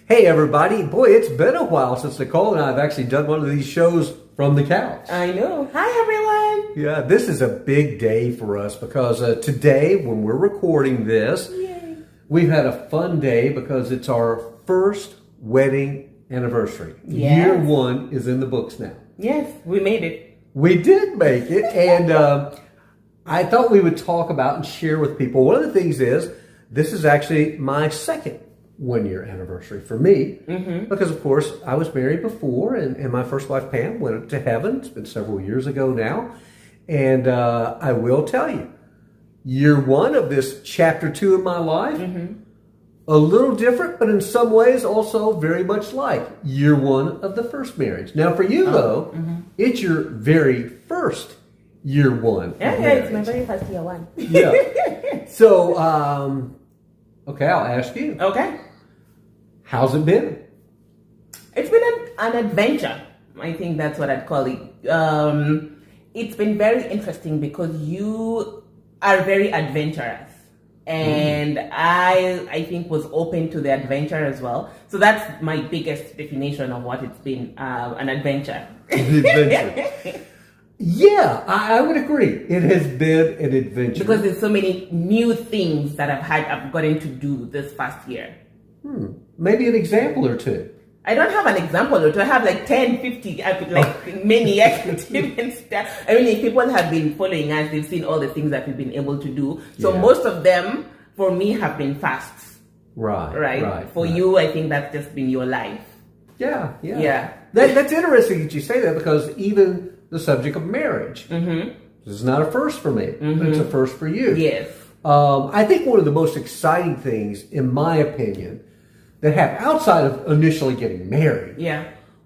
Hey everybody, boy, it's been a while since Nicole and I have actually done one of these shows from the couch. I know. Hi everyone. Yeah, this is a big day for us because today, when we're recording this, Yay. We've had a fun day because it's our first wedding anniversary. Yes. Year one is in the books now. Yes, we made it. We did make it, and I thought we would talk about and share with people. One of the things is, this is actually my second one-year anniversary for me, because of course I was married before, and my first wife Pam went to heaven. It's been several years ago now, and I will tell you, year one of this chapter 2 of my life, a little different, but in some ways also very much like year one of the first marriage. Now for you though, it's your very first year one. Yeah, it's my very first year one. Yeah. So, okay, I'll ask you. Okay. How's it been? It's been an adventure. I think that's what I'd call it. It's been very interesting because you are very adventurous. And I think was open to the adventure as well. So that's my biggest definition of what it's been, an adventure. An adventure. Yeah, I would agree. It has been an adventure. Because there's so many new things that I've gotten to do this past year. Maybe an example or two. I don't have an example or two. I have like 10, 50, like many even stuff. I mean, if people have been following us, they've seen all the things that we've been able to do. So most of them, for me, have been fasts. Right. For you, I think that's just been your life. Yeah. That's interesting that you say that, because even the subject of marriage, this is not a first for me, but it's a first for you. Yes. I think one of the most exciting things, in my opinion, that happened outside of initially getting married,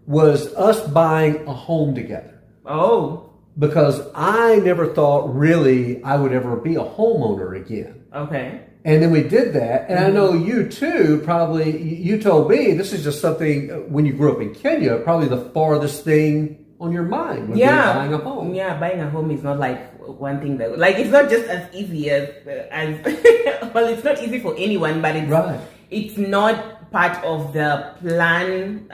was us buying a home together. Oh. Because I never thought really I would ever be a homeowner again. Okay. And then we did that, and I know you too, probably, you told me this is just something, when you grew up in Kenya, probably the farthest thing on your mind when you're buying a home. Yeah, buying a home is not like one thing that, like, it's not just as easy as well, it's not easy for anyone, but it's not part of the plan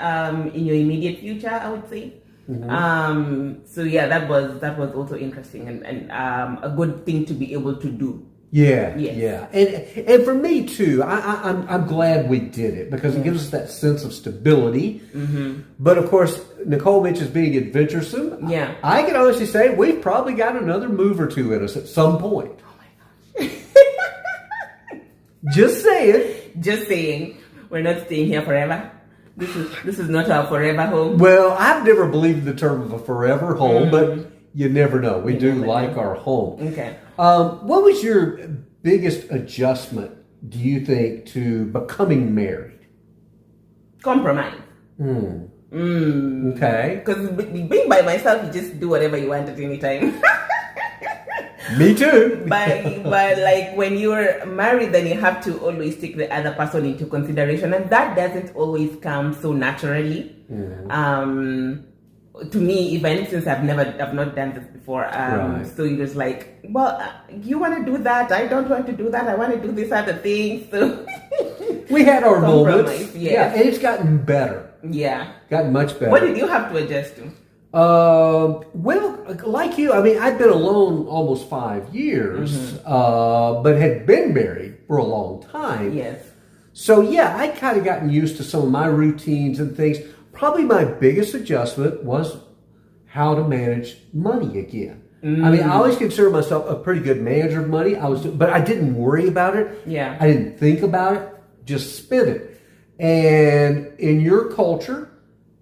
in your immediate future, I would say. So yeah, that was also interesting and a good thing to be able to do. Yeah. And for me too, I'm glad we did it, because it gives us that sense of stability. But of course, Nicole mentions being adventuresome. Yeah. I can honestly say we've probably got another move or two in us at some point. Oh my gosh. Just saying. We're not staying here forever. This is not our forever home. Well, I've never believed the term of a forever home, but you never know. We do like our home. Okay. What was your biggest adjustment, do you think, to becoming married? Compromise. Okay. Because being by myself, you just do whatever you want at any time. Me too. but like when you're married, then you have to always take the other person into consideration, and that doesn't always come so naturally. To me, even since I've not done this before, so you're just like, well, you want to do that, I don't want to do that, I want to do this other thing. So we had our moments, yes. And it's gotten better. Yeah, gotten much better. What did you have to adjust to? Well, like you, I mean, I've been alone almost 5 years, but had been married for a long time. Yes. So yeah, I kind of gotten used to some of my routines and things. Probably my biggest adjustment was how to manage money again. I mean, I always consider myself a pretty good manager of money. But I didn't worry about it. Yeah. I didn't think about it. Just spend it. And in your culture,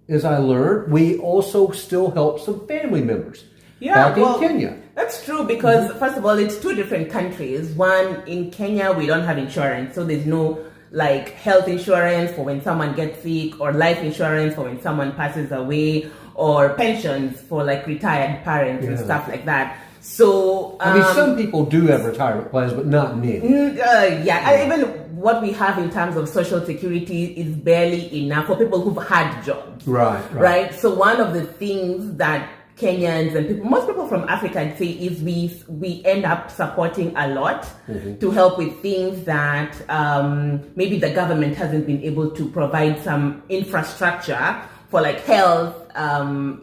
as I learned, we also still help some family members back in Kenya. That's true, because first of all, it's two different countries. One, in Kenya, we don't have insurance, so there's no like health insurance for when someone gets sick, or life insurance for when someone passes away, or pensions for like retired parents and stuff like that. So I mean, some people do have retirement plans, but not many. Even what we have in terms of social security is barely enough for people who've had jobs. Right. So one of the things that Kenyans and most people from Africa, I'd say, is we end up supporting a lot to help with things that maybe the government hasn't been able to provide some infrastructure for, like health,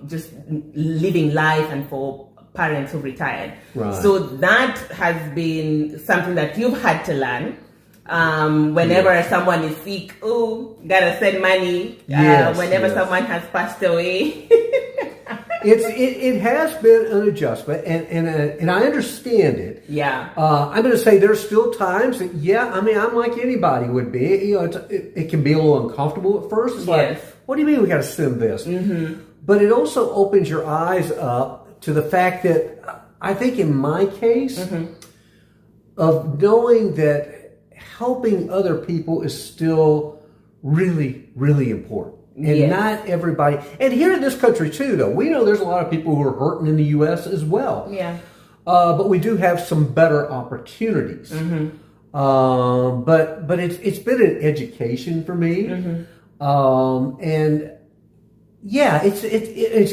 just living life, and for parents who've retired. Right. So that has been something that you've had to learn. Whenever someone is sick, gotta send money. Whenever someone has passed away. It has been an adjustment, and I understand it. Yeah. I'm going to say there's still times that, I'm like anybody would be. It can be a little uncomfortable at first. It's like, what do you mean we got to send this? Mm-hmm. But it also opens your eyes up to the fact that I think in my case, of knowing that helping other people is still really, really important. And not everybody. And here in this country too, though, we know there's a lot of people who are hurting in the U.S. as well. Yeah. But we do have some better opportunities. But it's been an education for me. And yeah, it's got